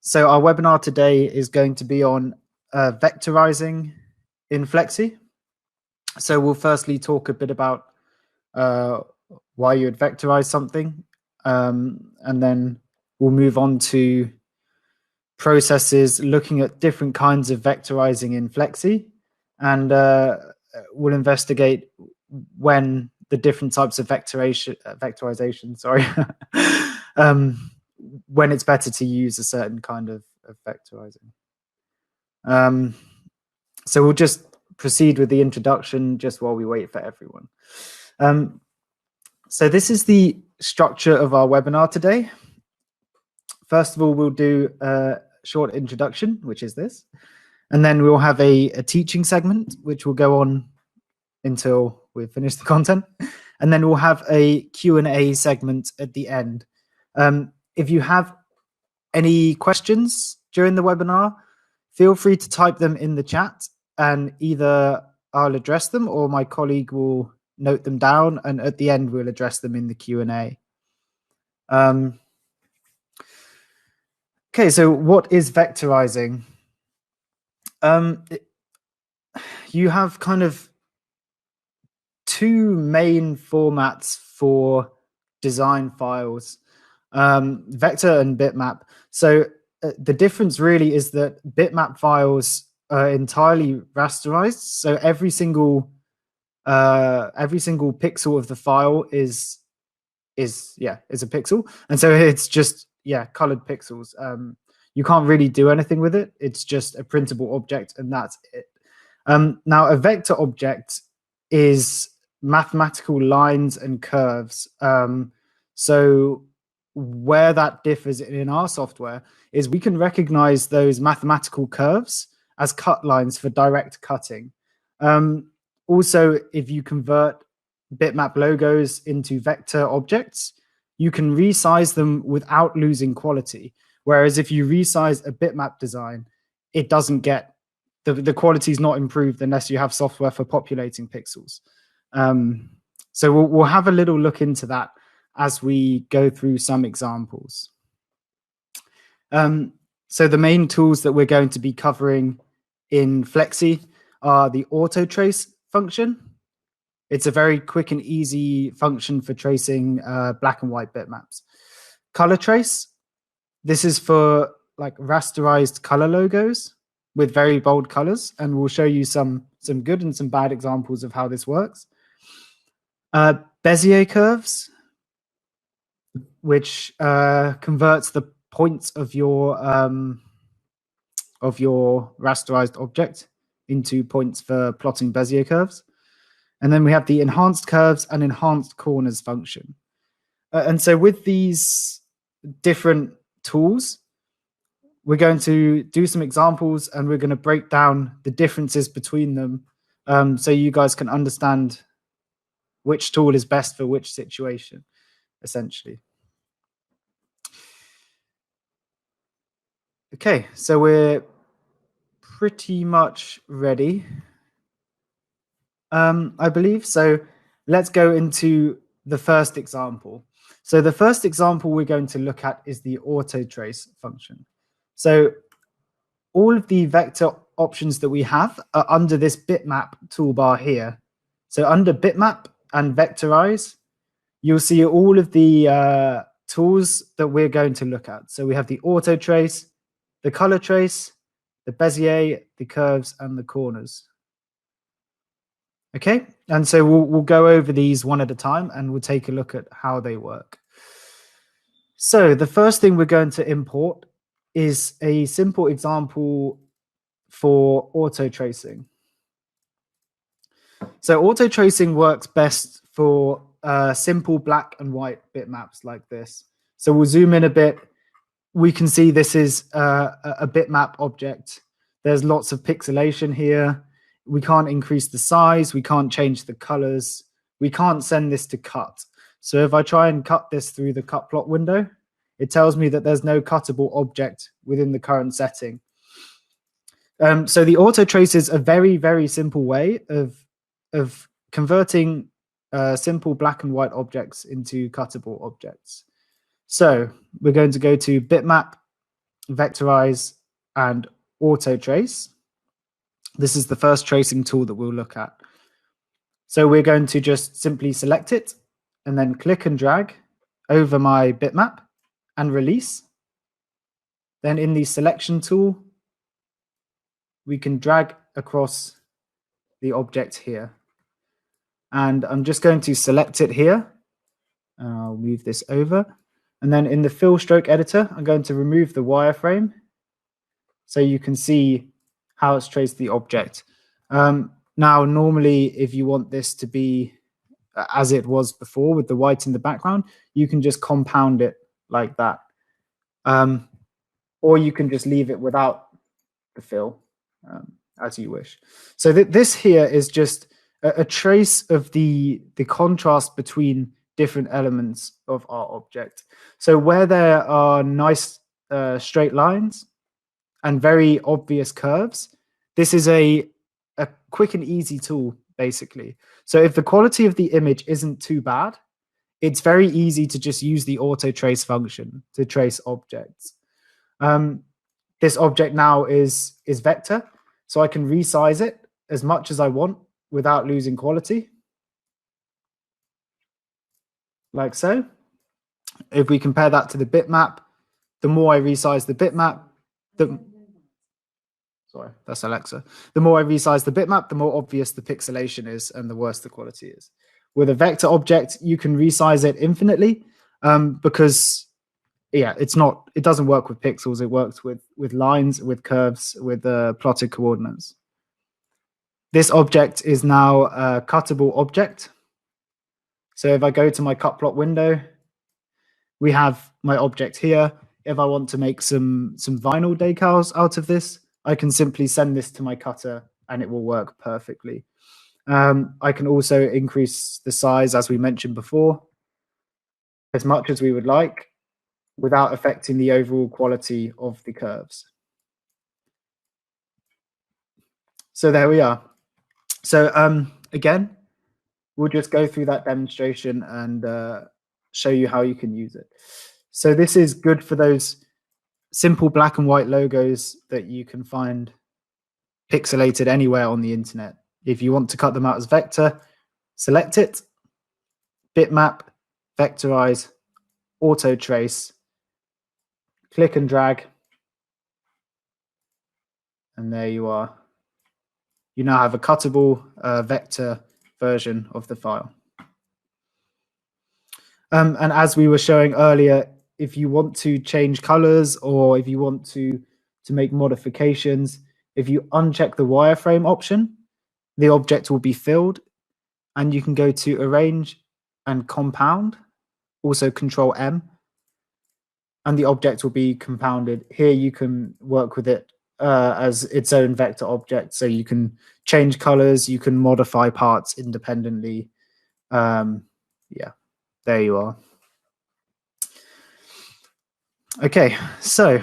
So our webinar today is going to be on vectorizing in Flexi. So we'll firstly talk a bit about why you would vectorize something, and then we'll move on to processes looking at different kinds of vectorizing in Flexi, and we'll investigate when the different types of vectorization, sorry, when it's better to use a certain kind of vectorizing. So we'll just proceed with the introduction just while we wait for everyone. So this is the structure of our webinar today. First of all, we'll do a short introduction, which is this. And then we'll have a teaching segment, which will go on until we've finished the content. And then we'll have a Q&A segment at the end. If you have any questions during the webinar, feel free to type them in the chat, and either I'll address them or my colleague will note them down, and at the end we'll address them in the Q&A. Okay, so what is vectorizing? You have kind of two main formats for design files, vector and bitmap. So the difference really is that bitmap files are entirely rasterized. So every single pixel of the file is a pixel, and so it's just colored pixels. You can't really do anything with it. It's just a printable object, and that's it. Now a vector object is mathematical lines and curves. So where that differs in our software is we can recognize those mathematical curves as cut lines for direct cutting. Also, if you convert bitmap logos into vector objects, you can resize them without losing quality. Whereas if you resize a bitmap design, it doesn't get, the quality is not improved unless you have software for populating pixels. So we'll have a little look into that as we go through some examples. So the main tools that we're going to be covering in Flexi are the Autotrace function. It's a very quick and easy function for tracing black and white bitmaps. Color trace. This is for like rasterized color logos with very bold colors, and we'll show you some good and some bad examples of how this works. Bezier curves, which converts the points of your rasterized object into points for plotting Bezier curves. And then we have the enhanced curves and enhanced corners function. And so with these different tools, we're going to do some examples, and we're going to break down the differences between them, so you guys can understand which tool is best for which situation, essentially. Okay, so we're pretty much ready, I believe. So let's go into the first example. So the first example we're going to look at is the Autotrace function. So all of the vector options that we have are under this bitmap toolbar here. So under bitmap and vectorize, you'll see all of the tools that we're going to look at. So we have the Autotrace, the color trace, the Bezier, the curves, and the corners. Okay, and so we'll go over these one at a time, and we'll take a look at how they work. So the first thing we're going to import is a simple example for auto-tracing. So auto-tracing works best for simple black and white bitmaps like this. So we'll zoom in a bit. We can see this is a bitmap object. There's lots of pixelation here. We can't increase the size. We can't change the colors. We can't send this to cut. So if I try and cut this through the cut plot window, it tells me that there's no cuttable object within the current setting. So the auto trace is a very, very simple way of converting simple black and white objects into cuttable objects. So we're going to go to bitmap Vectorize, and Autotrace. This is the first tracing tool that we'll look at. So we're going to just simply select it and then click and drag over my bitmap and release. Then in the selection tool, we can drag across the object here. And I'm just going to select it here. I'll move this over. And then in the fill stroke editor, I'm going to remove the wireframe so you can see how it's traced the object. Now, normally, if you want this to be as it was before with the white in the background, you can just compound it like that. Or you can just leave it without the fill, as you wish. So this here is just a trace of the contrast between different elements of our object. So where there are nice straight lines and very obvious curves, this is a quick and easy tool, basically. So if the quality of the image isn't too bad, it's very easy to just use the auto trace function to trace objects. This object now is vector, so I can resize it as much as I want without losing quality, like so. If we compare that to the bitmap, the more I resize the bitmap, sorry, that's Alexa. The more I resize the bitmap, the more obvious the pixelation is and the worse the quality is. With a vector object, you can resize it infinitely because yeah, it doesn't work with pixels. It works with lines, with curves, with plotted coordinates. This object is now a cuttable object. So if I go to my cut plot window, we have my object here. If I want to make some vinyl decals out of this, I can simply send this to my cutter and it will work perfectly. I can also increase the size, as we mentioned before, as much as we would like, without affecting the overall quality of the curves. So there we are. So again, we'll just go through that demonstration and show you how you can use it. So this is good for those simple black and white logos that you can find pixelated anywhere on the internet. If you want to cut them out as vector, select it, bitmap, vectorize, auto trace, click and drag, and there you are. You now have a cuttable vector version of the file. And as we were showing earlier, if you want to change colors or if you want to make modifications, if you uncheck the wireframe option, the object will be filled and you can go to arrange and compound, also Control M, and the object will be compounded. Here you can work with it as its own vector object. So you can change colors, you can modify parts independently. Yeah, there you are. Okay, so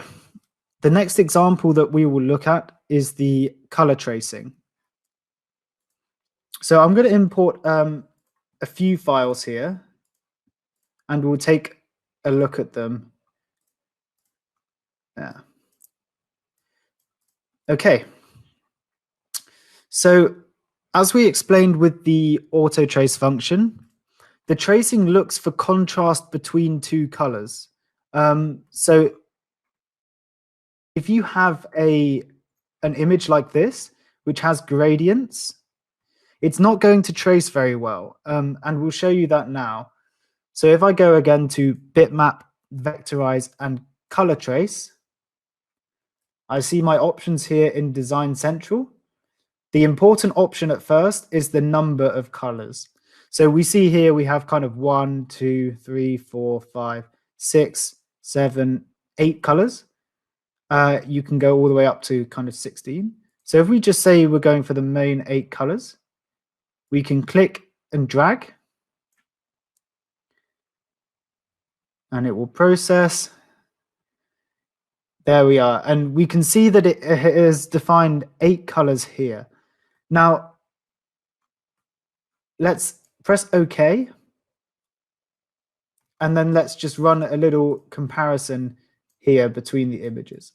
the next example that we will look at is the color tracing. So I'm going to import a few files here and we'll take a look at them. Yeah. Okay. So as we explained with the auto trace function, the tracing looks for contrast between two colors. So if you have an image like this, which has gradients, it's not going to trace very well. And we'll show you that now. So if I go again to bitmap, vectorize, and color trace, I see my options here in Design Central. The important option at first is the number of colors. So we see here we have kind of 1, 2, 3, 4, 5, 6, 7, 8 colors. You can go all the way up to kind of 16. So if we just say we're going for the main 8 colors, we can click and drag and it will process. There we are. And we can see that it has defined 8 colors here. Now, let's press OK. And then let's just run a little comparison here between the images.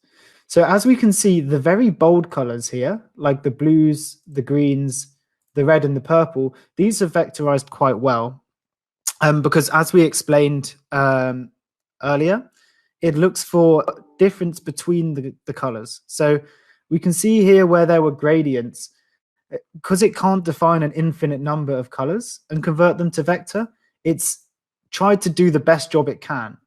So as we can see, the very bold colors here, like the blues, the greens, the red and the purple, these are vectorized quite well. Because as we explained earlier, it looks for difference between the colors. So we can see here where there were gradients, because it can't define an infinite number of colors and convert them to vector, it's tried to do the best job it can.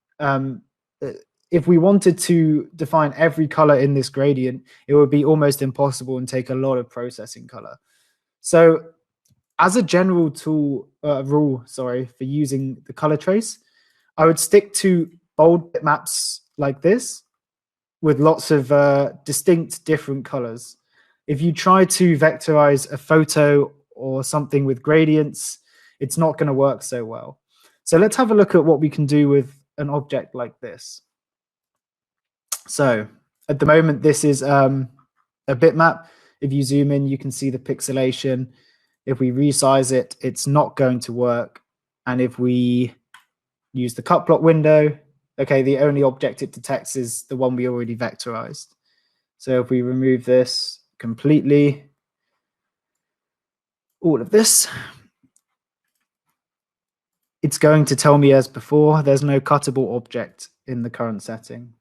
If we wanted to define every color in this gradient, it would be almost impossible and take a lot of processing color. So as a general rule, for using the color trace, I would stick to bold bitmaps like this with lots of distinct different colors. If you try to vectorize a photo or something with gradients, it's not going to work so well. So let's have a look at what we can do with an object like this. So at the moment, this is a bitmap. If you zoom in, you can see the pixelation. If we resize it, it's not going to work. And if we use the cut plot window, okay, the only object it detects is the one we already vectorized. So if we remove this completely, all of this, it's going to tell me as before, there's no cuttable object in the current setting.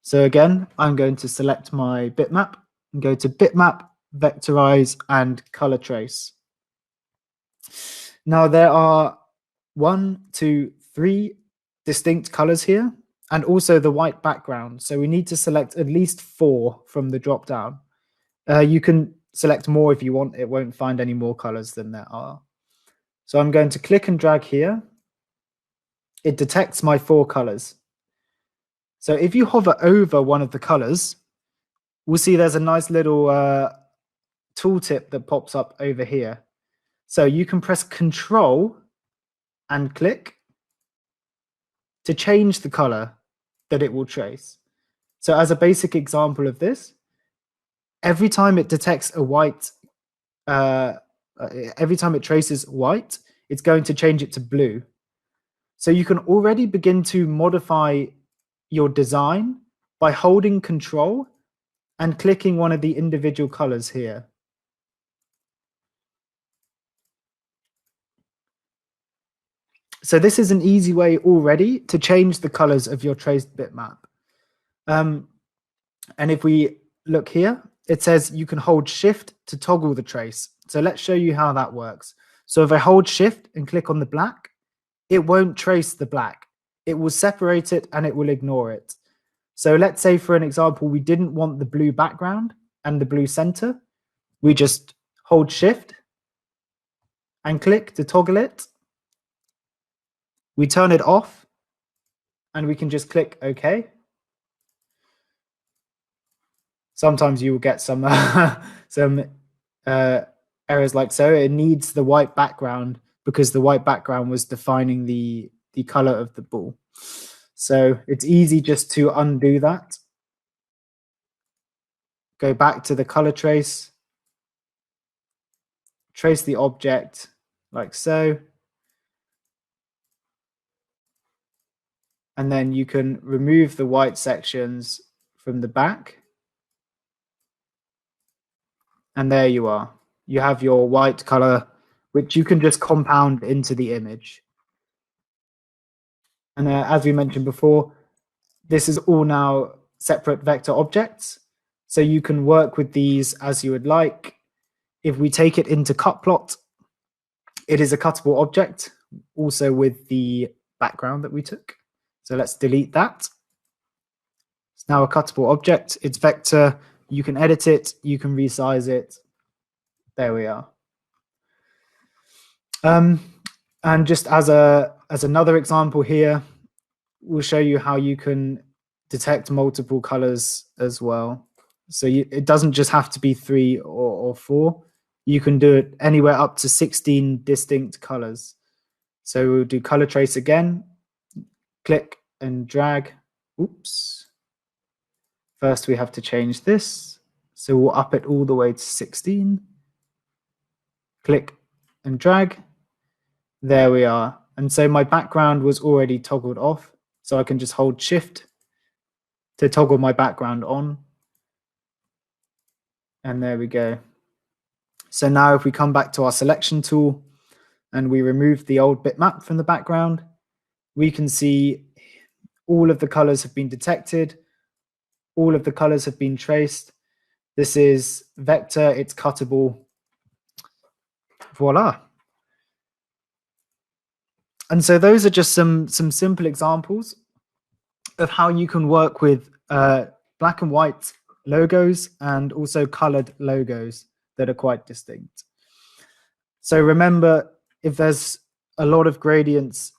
So again, I'm going to select my bitmap and go to bitmap, vectorize, and color trace. Now there are 1, 2, 3 distinct colors here, and also the white background. So we need to select at least 4 from the drop down. You can select more if you want. It won't find any more colors than there are. So I'm going to click and drag here. It detects my 4 colors. So if you hover over one of the colors, we'll see there's a nice little tooltip that pops up over here. So you can press Control and click to change the color that it will trace. So as a basic example of this, every time it detects a white, every time it traces white, it's going to change it to blue. So you can already begin to modify your design by holding Control and clicking one of the individual colors here. So this is an easy way already to change the colors of your traced bitmap. And if we look here, it says you can hold Shift to toggle the trace. So let's show you how that works. So if I hold Shift and click on the black, it won't trace the black. It will separate it and it will ignore it. So let's say, for an example, we didn't want the blue background and the blue center. We just hold Shift and click to toggle it. We turn it off and we can just click OK. Sometimes you will get some errors like so. It needs the white background because the white background was defining the color of the ball. So it's easy just to undo that. Go back to the color trace, trace the object like so. And then you can remove the white sections from the back. And there you are. You have your white color, which you can just compound into the image. And as we mentioned before, this is all now separate vector objects. So you can work with these as you would like. If we take it into cut plot, it is a cuttable object, also with the background that we took. So let's delete that. It's now a cuttable object. It's vector. You can edit it. You can resize it. There we are. And just as another example here, we'll show you how you can detect multiple colors as well. So it doesn't just have to be 3 or 4. You can do it anywhere up to 16 distinct colors. So we'll do color trace again, click and drag. Oops. First, we have to change this. So we'll up it all the way to 16. Click and drag. There we are. And so my background was already toggled off. So I can just hold Shift to toggle my background on. And there we go. So now if we come back to our selection tool and we remove the old bitmap from the background, we can see all of the colors have been detected. All of the colors have been traced. This is vector, it's cuttable. Voila. And so those are just some simple examples of how you can work with black and white logos and also colored logos that are quite distinct. So remember, if there's a lot of gradients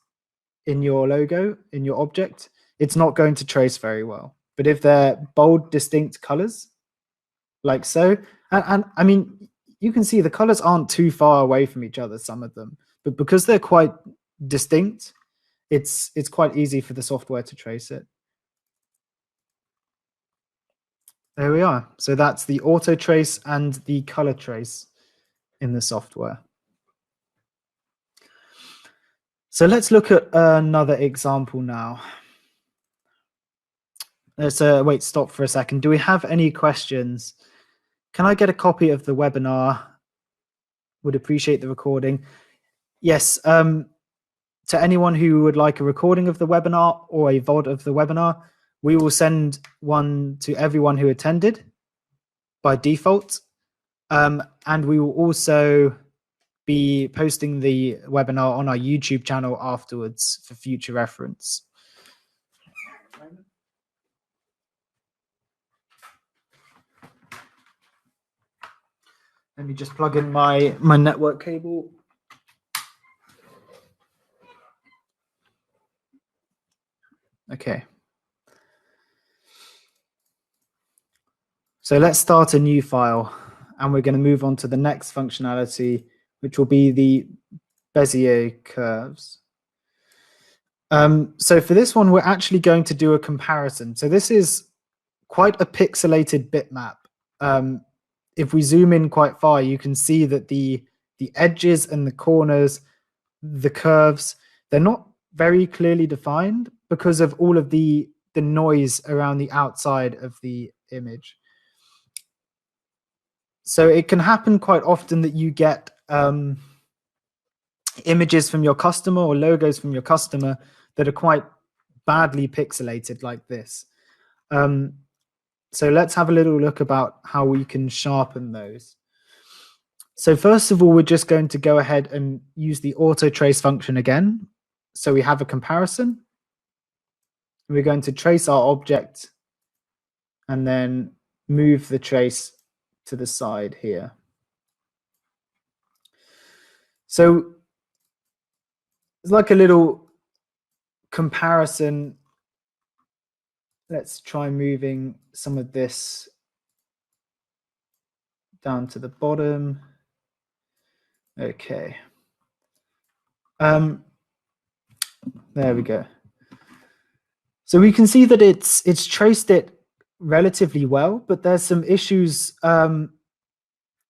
in your logo, in your object, it's not going to trace very well. But if they're bold, distinct colors, like so, and I mean, you can see the colors aren't too far away from each other, some of them, but because they're quite distinct, it's quite easy for the software to trace it. There we are. So that's the Autotrace and the color trace in the software. So let's look at another example now. Let's wait, stop for a second. Do we have any questions? Can I get a copy of the webinar? Would appreciate the recording. Yes, to anyone who would like a recording of the webinar or a VOD of the webinar, we will send one to everyone who attended by default. And we will also be posting the webinar on our YouTube channel afterwards for future reference. Let me just plug in my network cable. Okay. So let's start a new file, and we're going to move on to the next functionality, which will be the Bezier curves. So for this one, we're actually going to do a comparison. So this is quite a pixelated bitmap. If we zoom in quite far, you can see that the edges and the corners, the curves, they're not very clearly defined because of all of the noise around the outside of the image. So it can happen quite often that you get images from your customer or logos from your customer that are quite badly pixelated like this. So let's have a little look about how we can sharpen those. So first of all, we're just going to go ahead and use the Autotrace function again. So we have a comparison. We're going to trace our object and then move the trace to the side here. So it's like a little comparison. Let's try moving some of this down to the bottom. Okay. There we go. So we can see that it's traced it relatively well, but there's some issues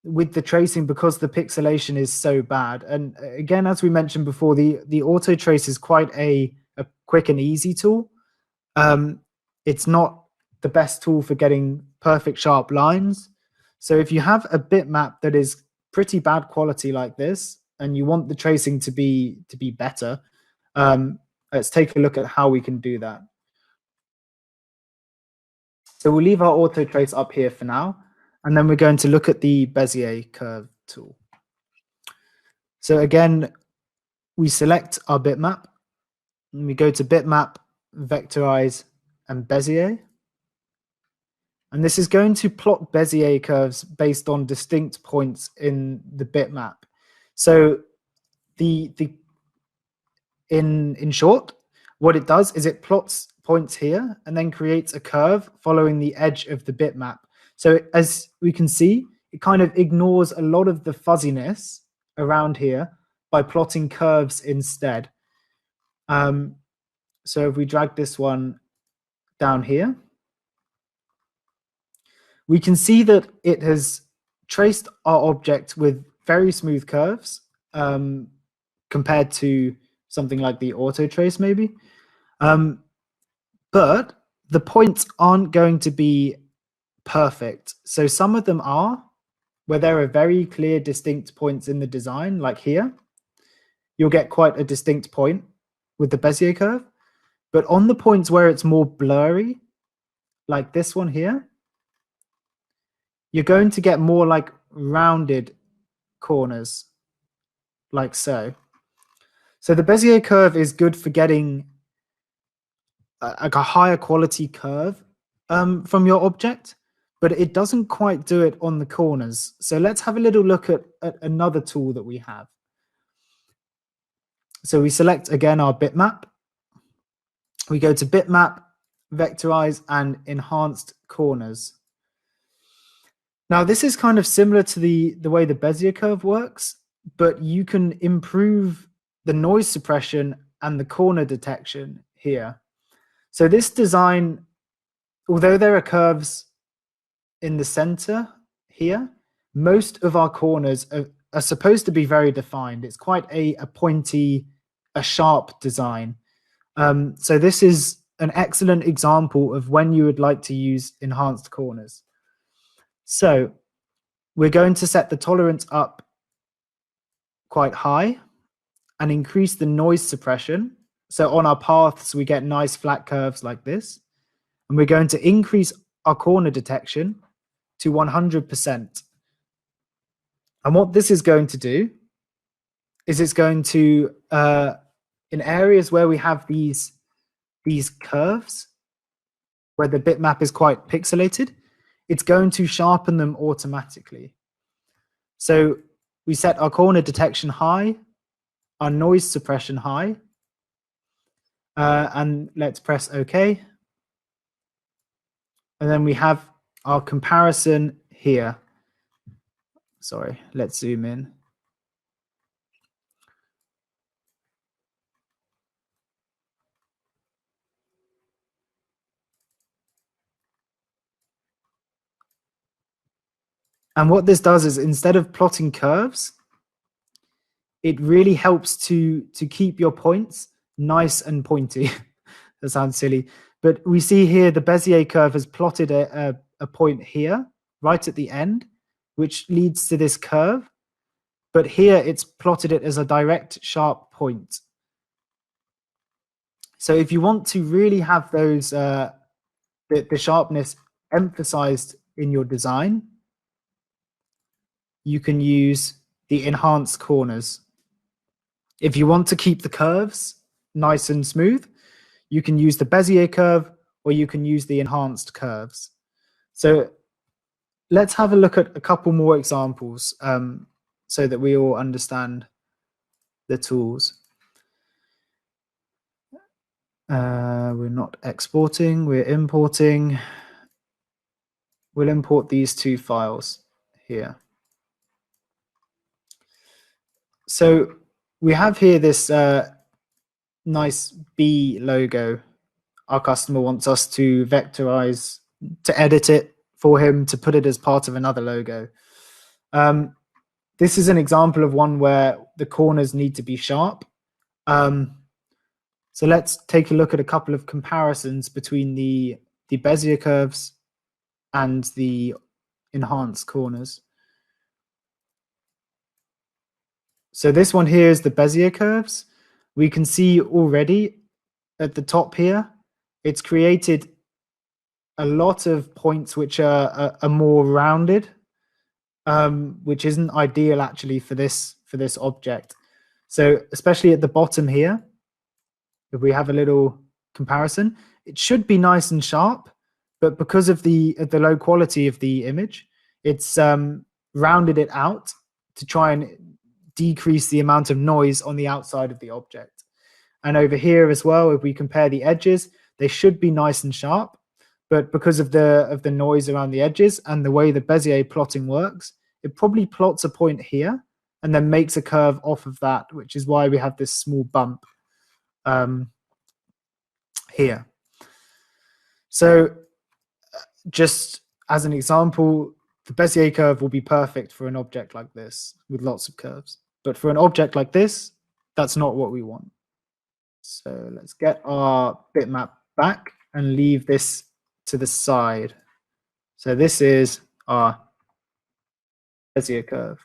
with the tracing because the pixelation is so bad. And again, as we mentioned before, the Autotrace is quite a quick and easy tool. It's not the best tool for getting perfect sharp lines. So if you have a bitmap that is pretty bad quality like this, and you want the tracing to be better, let's take a look at how we can do that. So we'll leave our Autotrace up here for now, and then we're going to look at the Bezier curve tool. So again, we select our bitmap, and we go to bitmap, vectorize, and Bezier. And this is going to plot Bezier curves based on distinct points in the bitmap. So in short, what it does is it plots points here and then creates a curve following the edge of the bitmap. So as we can see, it kind of ignores a lot of the fuzziness around here by plotting curves instead. So if we drag this one down here, we can see that it has traced our object with very smooth curves compared to something like the Autotrace maybe. But the points aren't going to be perfect. So some of them are, where there are very clear, distinct points in the design, like here. You'll get quite a distinct point with the Bezier curve. But on the points where it's more blurry, like this one here, you're going to get more like rounded corners, like so. So the Bezier curve is good for getting like a higher quality curve from your object, but it doesn't quite do it on the corners. So let's have a little look at another tool that we have. So we select again our bitmap. We go to bitmap, vectorize, and enhanced corners. Now this is kind of similar to the way the Bezier curve works, but you can improve the noise suppression and the corner detection here. So this design, although there are curves in the center here, most of our corners are supposed to be very defined. It's quite a pointy, a sharp design. So this is an excellent example of when you would like to use enhanced corners. So we're going to set the tolerance up quite high and increase the noise suppression. So on our paths, we get nice flat curves like this. And we're going to increase our corner detection to 100%. And what this is going to do is it's going to, in areas where we have these curves, where the bitmap is quite pixelated, it's going to sharpen them automatically. So we set our corner detection high, our noise suppression high, and let's press OK. And then we have our comparison here. Sorry, let's zoom in. And what this does is instead of plotting curves, it really helps to keep your points nice and pointy. That sounds silly. But we see here the Bezier curve has plotted a point here, right at the end, which leads to this curve. But here it's plotted it as a direct, sharp point. So if you want to really have those the sharpness emphasized in your design, you can use the enhanced corners. If you want to keep the curves nice and smooth, you can use the Bezier curve or you can use the enhanced curves. So let's have a look at a couple more examples so that we all understand the tools. We're not exporting, we're importing. We'll import these two files here. So we have here this nice B logo. Our customer wants us to vectorize, to edit it for him, to put it as part of another logo. This is an example of one where the corners need to be sharp. So let's take a look at a couple of comparisons between the Bezier curves and the enhanced corners. So this one here is the Bezier curves. We can see already at the top here, it's created a lot of points which are more rounded, which isn't ideal actually for this object. So especially at the bottom here, if we have a little comparison, it should be nice and sharp, but because of the low quality of the image, it's rounded it out to try and decrease the amount of noise on the outside of the object. And over here as well, if we compare the edges, they should be nice and sharp, but because of the noise around the edges and the way the Bezier plotting works, it probably plots a point here and then makes a curve off of that, which is why we have this small bump here. So just as an example, the Bezier curve will be perfect for an object like this with lots of curves. But for an object like this, that's not what we want. So let's get our bitmap back and leave this to the side. So this is our Bezier curve.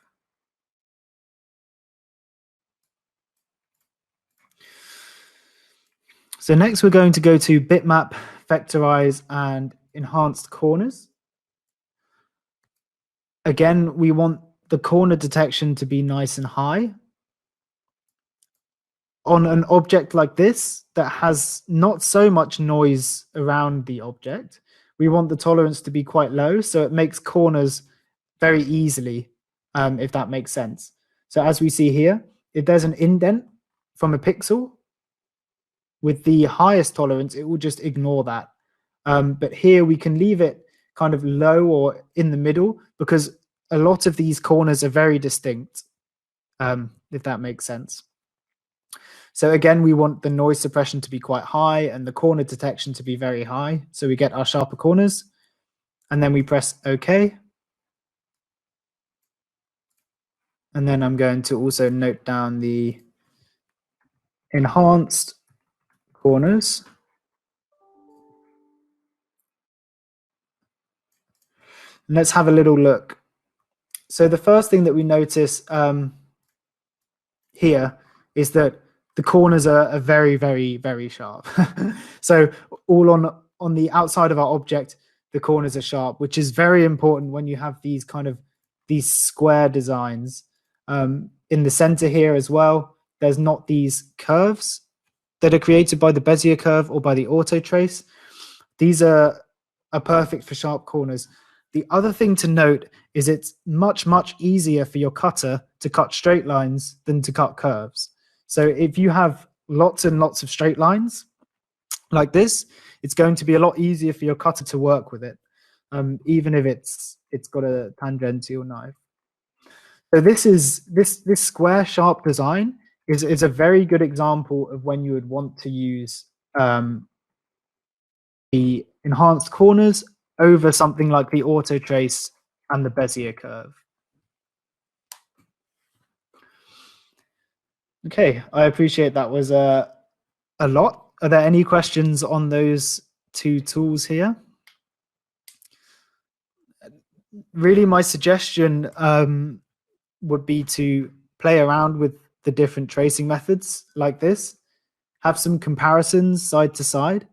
So next we're going to go to bitmap, vectorize, and enhanced corners. Again, we want the corner detection to be nice and high. On an object like this that has not so much noise around the object, we want the tolerance to be quite low, so it makes corners very easily, if that makes sense. So as we see here, if there's an indent from a pixel, with the highest tolerance, it will just ignore that. But here we can leave it kind of low or in the middle because a lot of these corners are very distinct, if that makes sense. So again, we want the noise suppression to be quite high and the corner detection to be very high. So we get our sharper corners and then we press OK. And then I'm going to also note down the enhanced corners. And let's have a little look. So the first thing that we notice here is that the corners are very, very, very sharp. So all on the outside of our object, the corners are sharp, which is very important when you have these kind of these square designs. In the center here as well, there's not these curves that are created by the Bezier curve or by the Autotrace. These are perfect for sharp corners. The other thing to note is it's much, much easier for your cutter to cut straight lines than to cut curves. So if you have lots and lots of straight lines like this, it's going to be a lot easier for your cutter to work with it, even if it's got a tangential knife. So this square sharp design is a very good example of when you would want to use the enhanced corners over something like the Autotrace and the Bezier curve. Okay, I appreciate that was a lot. Are there any questions on those two tools here? Really, my suggestion would be to play around with the different tracing methods like this, have some comparisons side to side,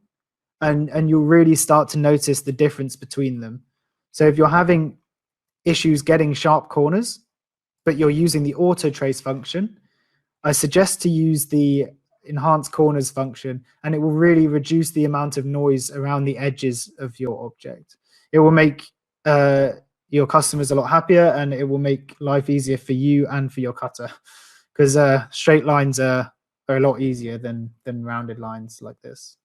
and you'll really start to notice the difference between them. So if you're having issues getting sharp corners, but you're using the Autotrace function, I suggest to use the enhanced corners function, and it will really reduce the amount of noise around the edges of your object. It will make your customers a lot happier, and it will make life easier for you and for your cutter, because straight lines are a lot easier than rounded lines like this.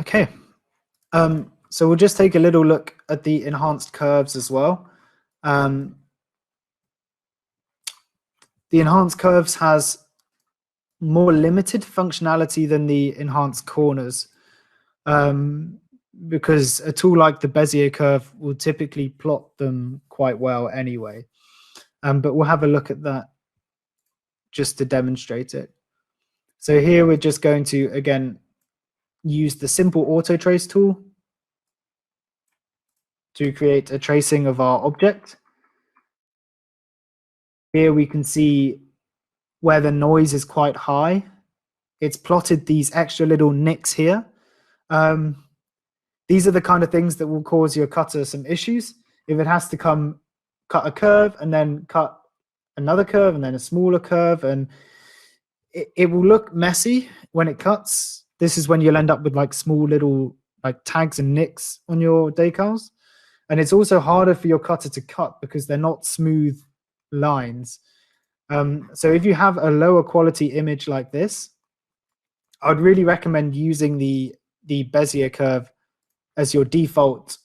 Okay, so we'll just take a little look at the enhanced curves as well. The enhanced curves has more limited functionality than the enhanced corners, because a tool like the Bezier curve will typically plot them quite well anyway. But we'll have a look at that just to demonstrate it. So here we're just going to, again, use the simple Autotrace tool to create a tracing of our object. Here we can see where the noise is quite high. It's plotted these extra little nicks here. These are the kind of things that will cause your cutter some issues. If it has to cut a curve and then cut another curve and then a smaller curve, and it will look messy when it cuts. This is when you'll end up with like small little like tags and nicks on your decals. And it's also harder for your cutter to cut because they're not smooth lines. So if you have a lower quality image like this, I'd really recommend using the Bezier curve as your default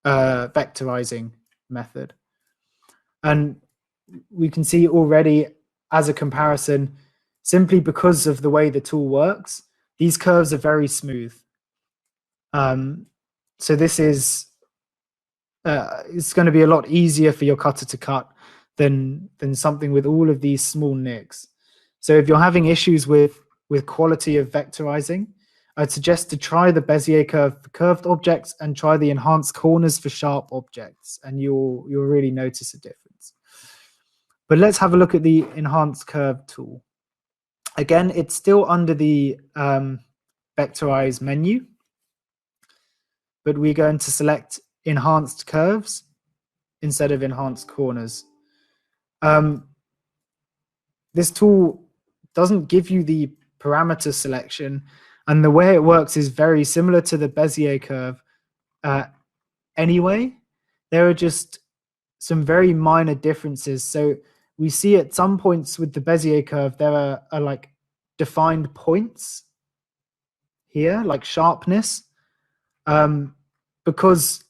vectorizing method. And we can see already as a comparison, simply because of the way the tool works, these curves are very smooth. So this is it's going to be a lot easier for your cutter to cut than something with all of these small nicks. So if you're having issues with quality of vectorizing, I'd suggest to try the Bezier curve for curved objects and try the enhanced corners for sharp objects, and you'll really notice a difference. But let's have a look at the enhanced curve tool. Again, it's still under the vectorize menu, but we're going to select enhanced curves instead of enhanced corners. This tool doesn't give you the parameter selection, and the way it works is very similar to the Bezier curve. Anyway, there are just some very minor differences. So we see at some points with the Bezier curve, there are like defined points here, like sharpness, because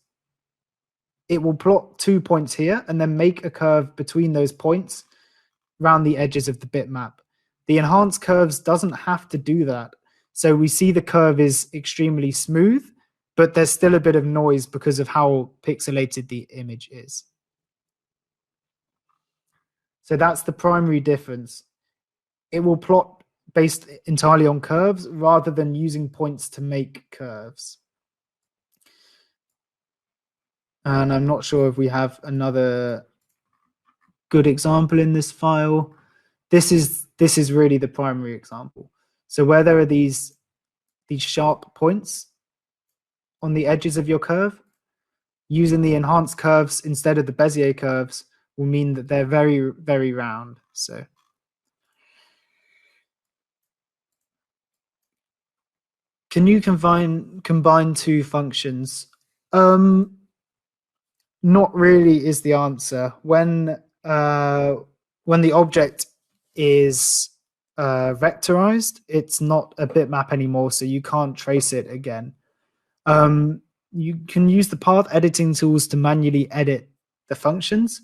it will plot 2 points here and then make a curve between those points around the edges of the bitmap. The enhanced curves doesn't have to do that. So we see the curve is extremely smooth, but there's still a bit of noise because of how pixelated the image is. So that's the primary difference. It will plot based entirely on curves rather than using points to make curves. And I'm not sure if we have another good example in this file. This is really the primary example. So where there are these sharp points on the edges of your curve, using the enhanced curves instead of the Bezier curves will mean that they're very, very round. So can you combine two functions? Not really is the answer. When the object is vectorized, it's not a bitmap anymore, so you can't trace it again. You can use the path editing tools to manually edit the functions.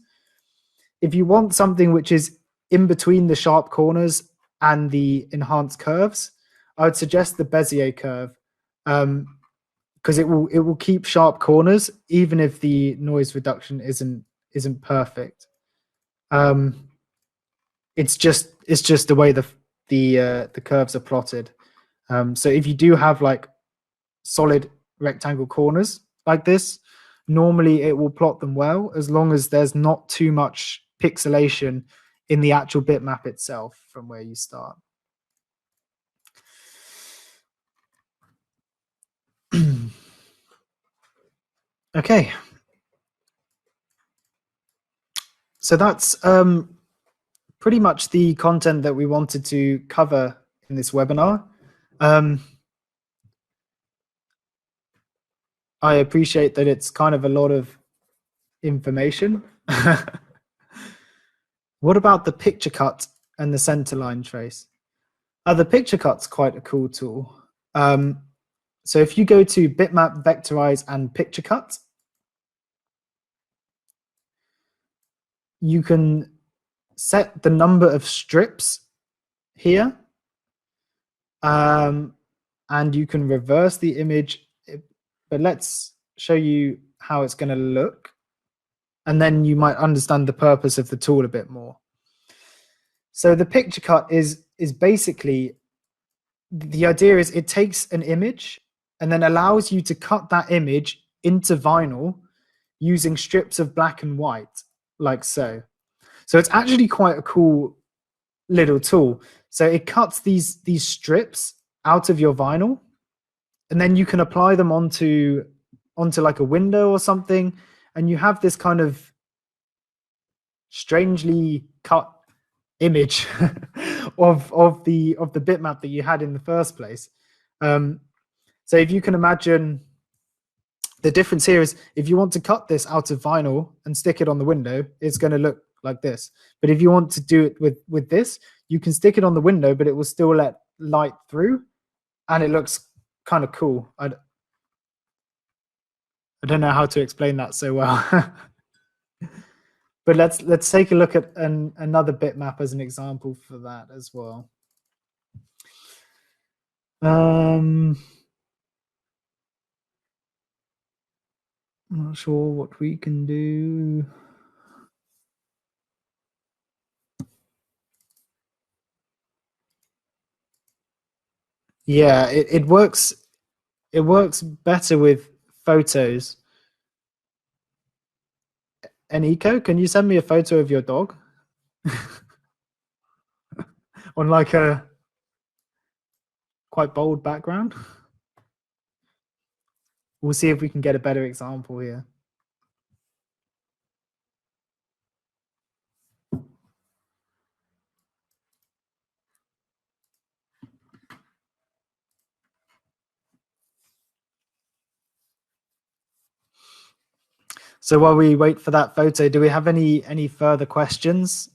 If you want something which is in between the sharp corners and the enhanced curves, I would suggest the Bezier curve, because it will keep sharp corners even if the noise reduction isn't perfect. It's just the way the curves are plotted. So if you do have like solid rectangle corners like this, normally it will plot them well as long as there's not too much pixelation in the actual bitmap itself from where you start. Okay. So that's pretty much the content that we wanted to cover in this webinar. I appreciate that it's kind of a lot of information. What about the picture cut and the centerline trace? The picture cut's quite a cool tool. So if you go to bitmap, vectorize, and picture cut, you can set the number of strips here, and you can reverse the image. But let's show you how it's going to look, and then you might understand the purpose of the tool a bit more. So the picture cut is basically, the idea is it takes an image and then allows you to cut that image into vinyl using strips of black and white, like so. So it's actually quite a cool little tool. So it cuts these strips out of your vinyl, and then you can apply them onto like a window or something, and you have this kind of strangely cut image of the bitmap that you had in the first place. So if you can imagine, the difference here is if you want to cut this out of vinyl and stick it on the window, it's going to look like this. But if you want to do it with this, you can stick it on the window, but it will still let light through, and it looks kind of cool. I don't know how to explain that so well. But let's take a look at another bitmap as an example for that as well. I'm not sure what we can do. Yeah, it works. It works better with photos. And Eco, can you send me a photo of your dog on like a quite bold background? We'll see if we can get a better example here. So while we wait for that photo, do we have any further questions?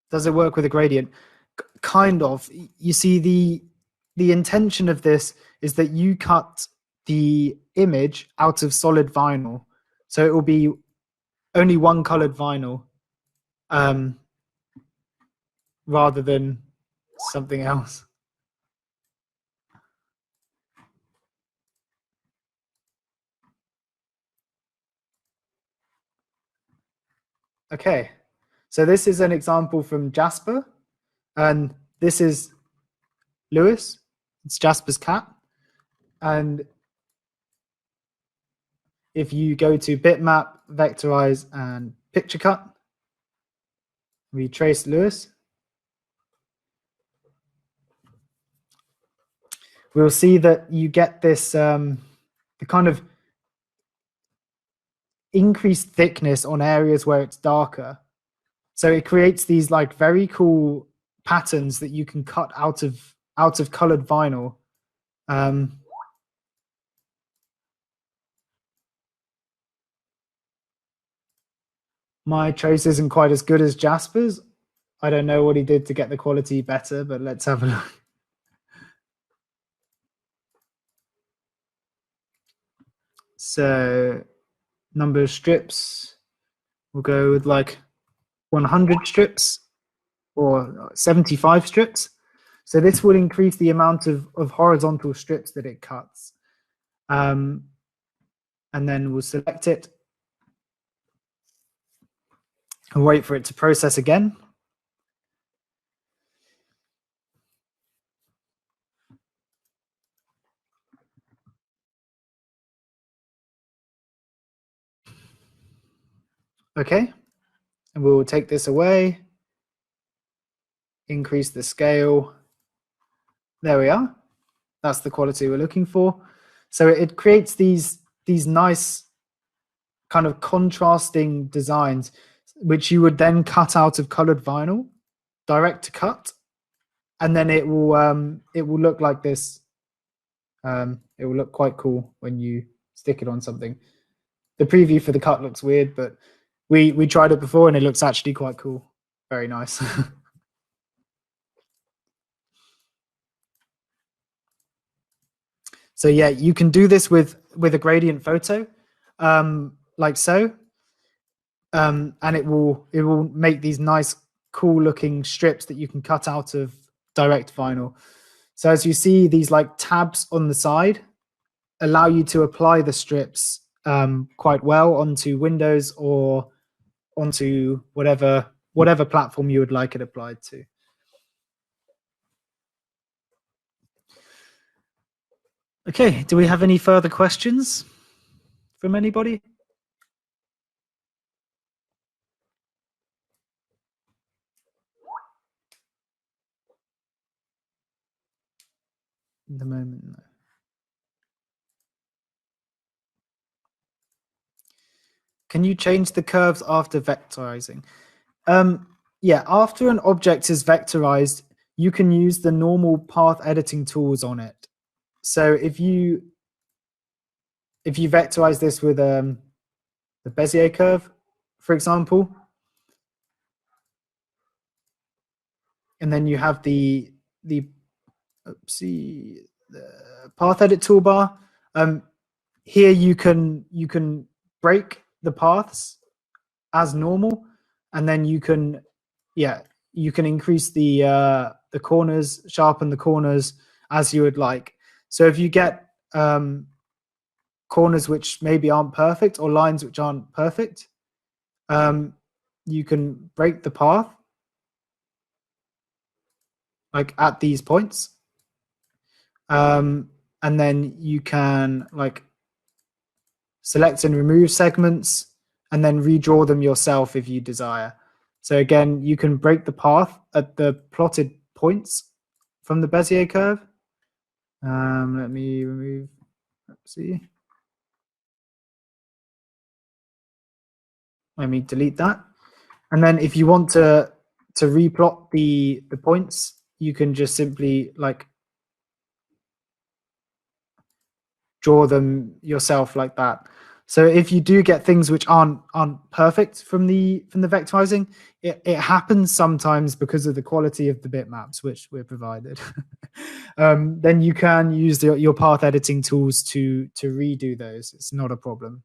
Does it work with a gradient? Kind of. You see, the intention of this is that you cut the image out of solid vinyl, so it will be only one colored vinyl, rather than something else. Okay, so this is an example from Jasper, and this is Lewis. It's Jasper's cat. And if you go to bitmap, vectorize, and picture cut, we trace Lewis, we'll see that you get this the kind of increased thickness on areas where it's darker. So it creates these like very cool patterns that you can cut out of colored vinyl. My trace isn't quite as good as Jasper's. I don't know what he did to get the quality better, but let's have a look. So number of strips, we'll go with like 100 strips or 75 strips. So this will increase the amount of horizontal strips that it cuts. And then we'll select it and wait for it to process again. Okay, and we'll take this away, increase the scale. There we are. That's the quality we're looking for. So it creates these nice kind of contrasting designs, which you would then cut out of colored vinyl, direct to cut, and then it will look like this. It will look quite cool when you stick it on something. The preview for the cut looks weird, but we tried it before and it looks actually quite cool. Very nice. So yeah, you can do this with a gradient photo, like so, and it will make these nice, cool looking strips that you can cut out of direct vinyl. So as you see, these like tabs on the side allow you to apply the strips quite well onto Windows or onto whatever platform you would like it applied to. Okay, do we have any further questions from anybody? At the moment, no. Can you change the curves after vectorizing? Yeah, after an object is vectorized, you can use the normal path editing tools on it. So if you vectorize this with the Bezier curve, for example, and then you have the path edit toolbar. Here you can break the paths as normal, and then you can, yeah, you can increase the corners, sharpen the corners as you would like. So if you get corners which maybe aren't perfect or lines which aren't perfect, you can break the path like at these points, and then you can like select and remove segments and then redraw them yourself if you desire. So again, you can break the path at the plotted points from the Bezier curve. Let me remove, let's see. Let me delete that. And then if you want to replot the points, you can just simply like draw them yourself like that. So if you do get things which aren't perfect from the vectorizing, it happens sometimes because of the quality of the bitmaps which we're provided. Then you can use your path editing tools to redo those. It's not a problem.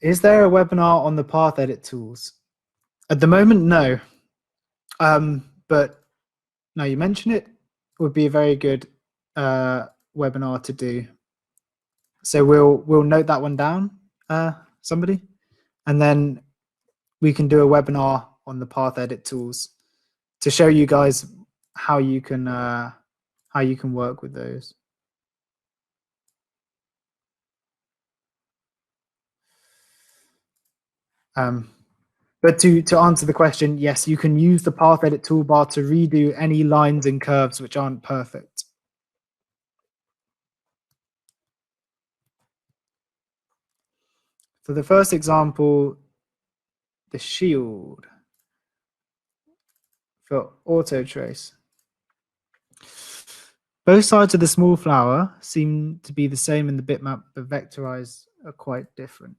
Is there a webinar on the path edit tools? At the moment, no. But now you mention it, would be a very good webinar to do. So we'll note that one down, somebody, and then we can do a webinar on the path edit tools to show you guys how you can work with those. But to answer the question, yes, you can use the path edit toolbar to redo any lines and curves which aren't perfect. For the first example, the shield for Autotrace. Both sides of the small flower seem to be the same in the bitmap, but vectorized are quite different.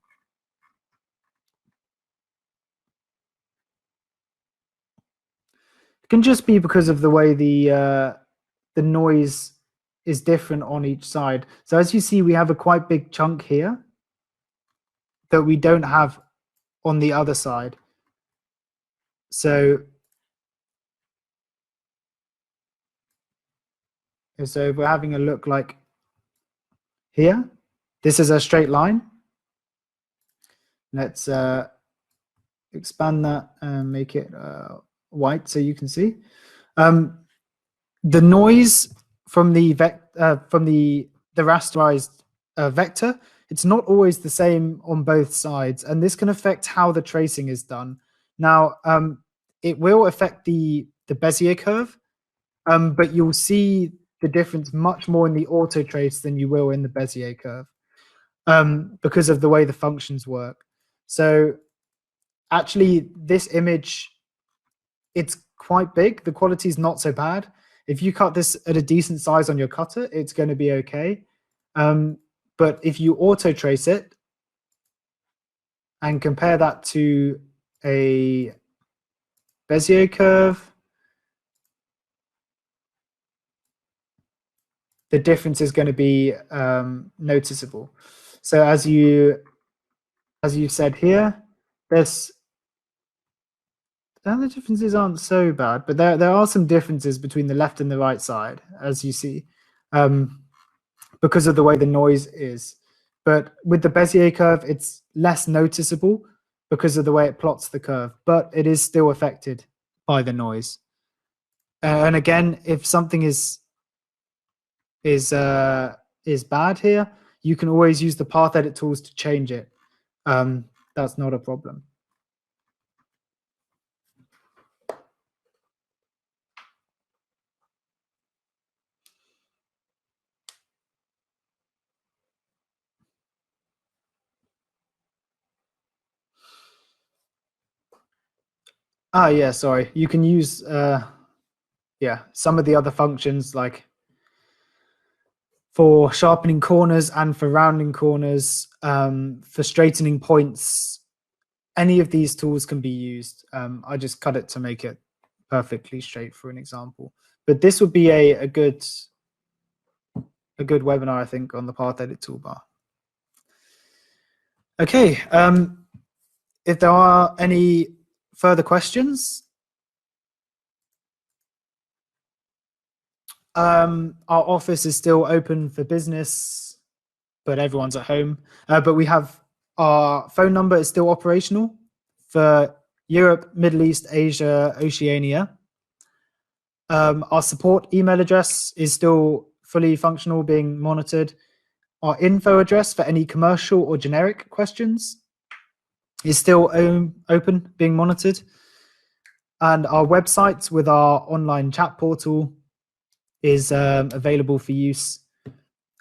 It can just be because of the way the noise is different on each side. So as you see, we have a quite big chunk here that we don't have on the other side. So if we're having a look like here, this is a straight line. Let's expand that and make it white so you can see. The noise from the rasterized vector, it's not always the same on both sides, and this can affect how the tracing is done. Now, it will affect the Bezier curve, but you'll see the difference much more in the Autotrace than you will in the Bezier curve, because of the way the functions work. So actually, this image, it's quite big. The quality is not so bad. If you cut this at a decent size on your cutter, it's going to be okay. But if you auto trace it and compare that to a Bezier curve, the difference is going to be noticeable. So as you said here, the differences aren't so bad, but there are some differences between the left and the right side, as you see, because of the way the noise is. But with the Bezier curve, it's less noticeable because of the way it plots the curve, but it is still affected by the noise. And again, if something is bad here, you can always use the path edit tools to change it. That's not a problem. Yeah, sorry. You can use some of the other functions, like for sharpening corners and for rounding corners, for straightening points. Any of these tools can be used. I just cut it to make it perfectly straight for an example. But this would be a good a good webinar, I think, on the Path Edit toolbar. Okay, if there are any further questions, our office is still open for business, but everyone's at home. But we have our phone number is still operational for Europe, Middle East, Asia, Oceania. Our support email address is still fully functional, being monitored. Our info address for any commercial or generic questions is still open, being monitored. And our website with our online chat portal is available for use.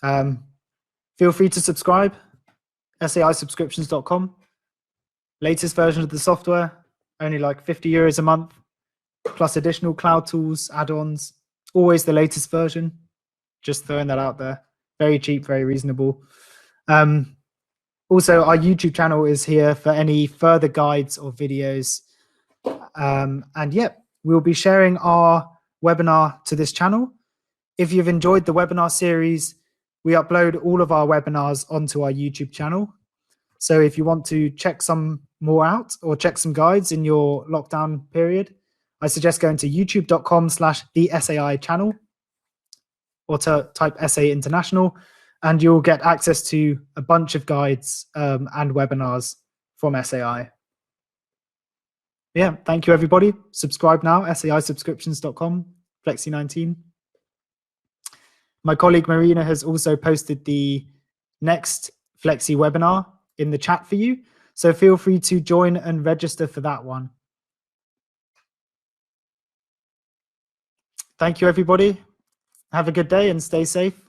Feel free to subscribe, saisubscriptions.com. Latest version of the software, only like €50 a month, plus additional cloud tools, add-ons, always the latest version. Just throwing that out there. Very cheap, very reasonable. Also, our YouTube channel is here for any further guides or videos. And yeah, we'll be sharing our webinar to this channel. If you've enjoyed the webinar series, we upload all of our webinars onto our YouTube channel. So if you want to check some more out or check some guides in your lockdown period, I suggest going to youtube.com/the-SAI channel or to type SA International, and you'll get access to a bunch of guides and webinars from SAI. Yeah, thank you, everybody. Subscribe now, saisubscriptions.com, Flexi 19. My colleague Marina has also posted the next Flexi webinar in the chat for you. So feel free to join and register for that one. Thank you, everybody. Have a good day and stay safe.